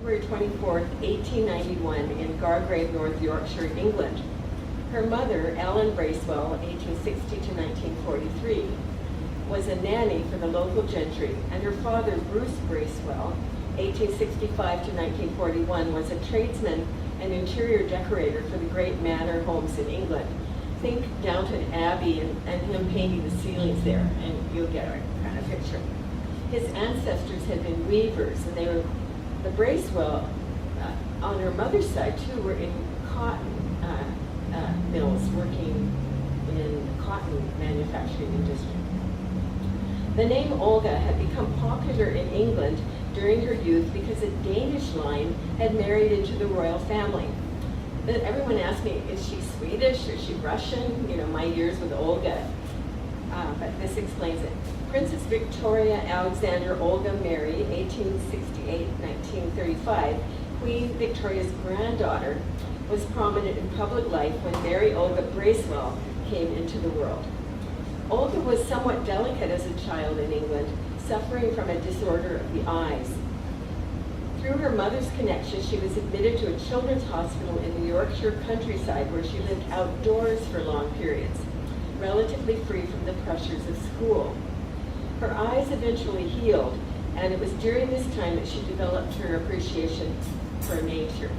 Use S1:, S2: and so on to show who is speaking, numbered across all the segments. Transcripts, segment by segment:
S1: February 24th, 1891 in Gargrave, North Yorkshire, England. Her mother, Ellen Bracewell, 1860 to 1943, was a nanny for the local gentry, and her father, Bruce Bracewell, 1865 to 1941, was a tradesman and interior decorator for the great manor homes in England. Think Downton Abbey and him painting the ceilings there, and you'll get a kind of picture. His ancestors had been weavers, and they were, the Bracewell, on her mother's side too, were in cotton mills, working in the cotton manufacturing industry. The name Olga had become popular in England during her youth because a Danish line had married into the royal family. Then everyone asked me, is she Swedish or is she Russian? You know, my years with Olga. But this explains it. Princess Victoria Alexander Olga Mary, 1868-1935, Queen Victoria's granddaughter, was prominent in public life when Mary Olga Bracewell came into the world. Olga was somewhat delicate as a child in England, suffering from a disorder of the eyes. Through her mother's connection, she was admitted to a children's hospital in the Yorkshire countryside where she lived outdoors for long periods, relatively free from the pressures of school. Her eyes eventually healed, and it was during this time that she developed her appreciation for nature.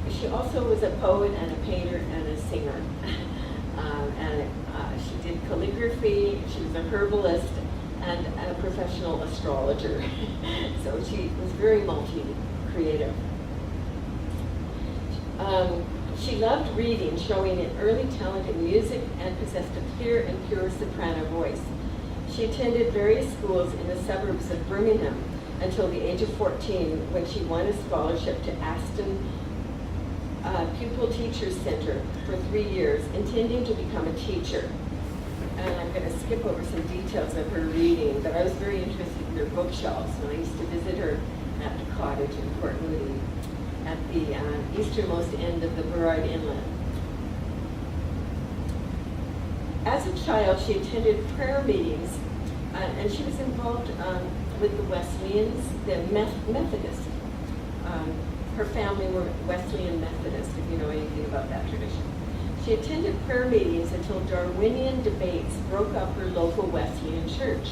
S1: She also was a poet and a painter and a singer. She did calligraphy, she was a herbalist, and a professional astrologer. So she was very multi-creative. She loved reading, showing an early talent in music, and possessed a clear and pure soprano voice. She attended various schools in the suburbs of Birmingham until the age of 14, when she won a scholarship to Aston Pupil Teachers Center for 3 years, intending to become a teacher. And I'm going to skip over some details of her reading, but I was very interested in her bookshelves when I used to visit her at the cottage in Port Moody at the easternmost end of the Burrard Inlet. As a child, she attended prayer meetings, and she was involved with the Wesleyans, the Methodists. Her family were Wesleyan Methodists, if you know anything about that tradition. She attended prayer meetings until Darwinian debates broke up her local Wesleyan church.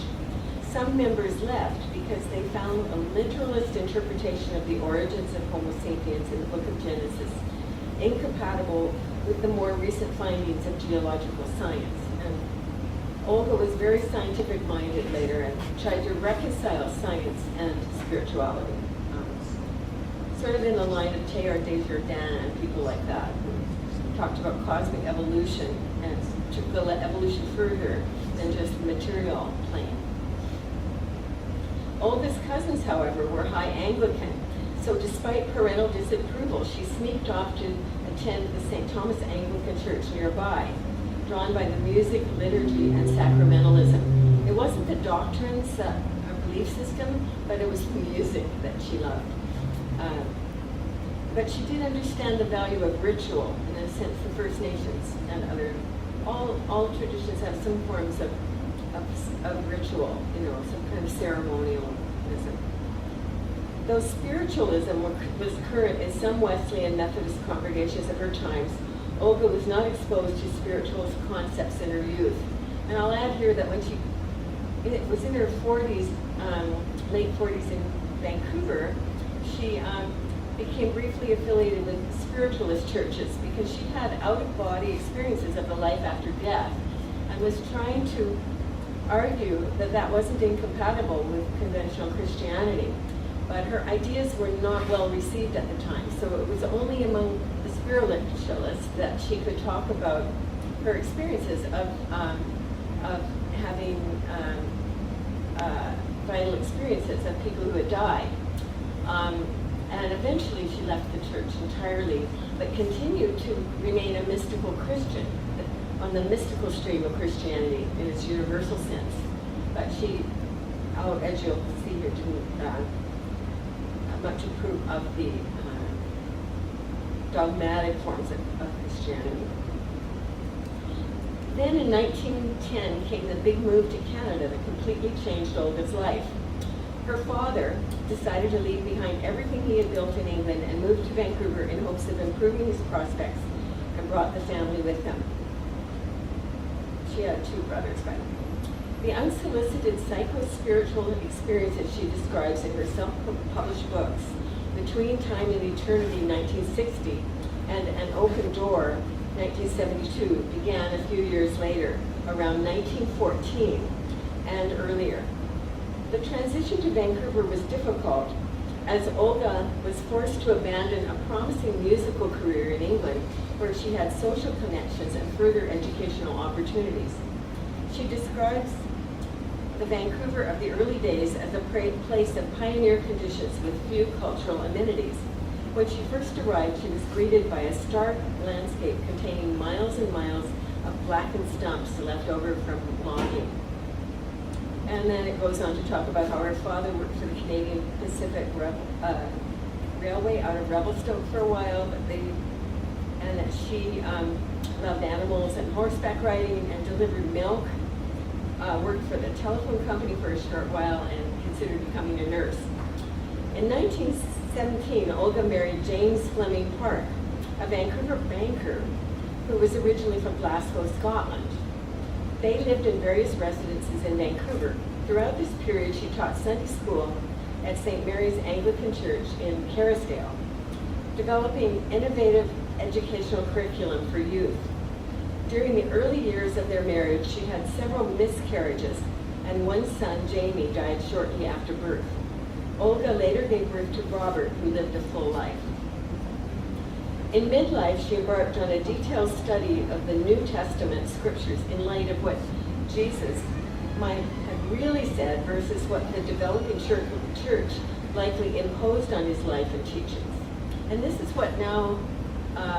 S1: Some members left because they found a literalist interpretation of the origins of Homo sapiens in the book of Genesis incompatible with the more recent findings of geological science. And Olga was very scientific-minded later and tried to reconcile science and spirituality. Sort of in the line of Teilhard de Chardin and people like that, who talked about cosmic evolution and took the evolution further than just the material plane. Olga's cousins, however, were high Anglican, so despite parental disapproval, she sneaked off to attend the St. Thomas Anglican Church nearby, drawn by the music, liturgy, and sacramentalism. It wasn't the doctrines or belief system, but it was the music that she loved. But she did understand the value of ritual, in a sense the First Nations and all traditions have some forms of ritual, you know, some kind of ceremonialism. Though spiritualism was current in some Wesleyan Methodist congregations of her times, Olga was not exposed to spiritualist concepts in her youth. And I'll add here that when she was in her 40s, late 40s in Vancouver, she became briefly affiliated with spiritualist churches because she had out-of-body experiences of the life after death and was trying to argue that that wasn't incompatible with conventional Christianity. But her ideas were not well received at the time, so it was only among the spiritualists that she could talk about her experiences of having vital experiences of people who had died. And eventually she left the church entirely, but continued to remain a mystical Christian, on the mystical stream of Christianity in its universal sense. But she, as you'll see here, didn't much approve of the dogmatic forms of Christianity. Then in 1910 came the big move to Canada that completely changed Olga's life. Her father decided to leave behind everything he had built in England and moved to Vancouver in hopes of improving his prospects, and brought the family with him. She had 2 brothers, by the way. The unsolicited psycho-spiritual experiences she describes in her self-published books, Between Time and Eternity, 1960, and An Open Door, 1972, began a few years later, around 1914 and earlier. The transition to Vancouver was difficult, as Olga was forced to abandon a promising musical career in England, where she had social connections and further educational opportunities. She describes the Vancouver of the early days as a place of pioneer conditions with few cultural amenities. When she first arrived, she was greeted by a stark landscape containing miles and miles of blackened stumps left over from logging. And then it goes on to talk about how her father worked for the Canadian Pacific Railway out of Revelstoke for a while, and that she loved animals and horseback riding and delivered milk, worked for the telephone company for a short while, and considered becoming a nurse. In 1917, Olga married James Fleming Park, a Vancouver banker who was originally from Glasgow, Scotland. They lived in various residences in Vancouver. Throughout this period, she taught Sunday school at St. Mary's Anglican Church in Kerrisdale, developing innovative educational curriculum for youth. During the early years of their marriage, she had several miscarriages, and one son, Jamie, died shortly after birth. Olga later gave birth to Robert, who lived a full life. In midlife, she embarked on a detailed study of the New Testament scriptures in light of what Jesus might have really said versus what the developing church likely imposed on his life and teachings. And this is what now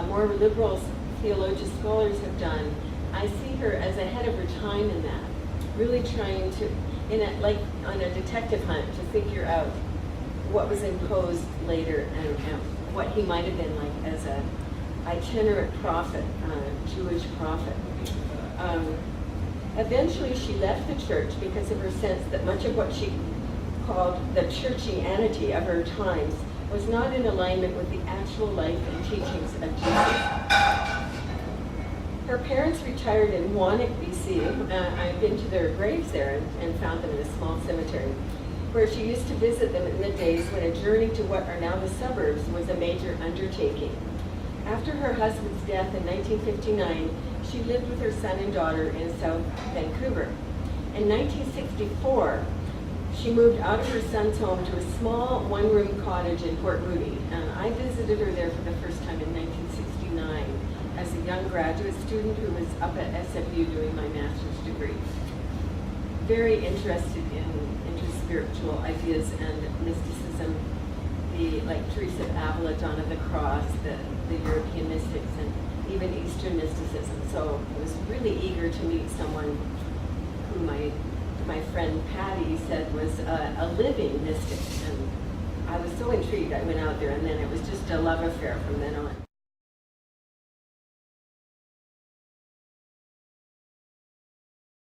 S1: more liberal theologian scholars have done. I see her as ahead of her time in that, really trying to, like on a detective hunt, to figure out what was imposed later and what he might have been like as a itinerant prophet, Jewish prophet. Eventually she left the church because of her sense that much of what she called the churchianity of her times was not in alignment with the actual life and teachings of Jesus. Her parents retired in Wannock, BC. I've been to their graves there and found them in a small cemetery, where she used to visit them in the days when a journey to what are now the suburbs was a major undertaking. After her husband's death in 1959, she lived with her son and daughter in South Vancouver. In 1964, she moved out of her son's home to a small one-room cottage in Port Moody, and I visited her there for the first time in 1969 as a young graduate student who was up at SFU doing my master's degree. Very interested in interspiritual ideas and mysticism, like Teresa of Avila, John of the Cross, the European mystics, and even Eastern mysticism. So I was really eager to meet someone who my friend Patty said was a living mystic, and I was so intrigued. I went out there, and then it was just a love affair from then on.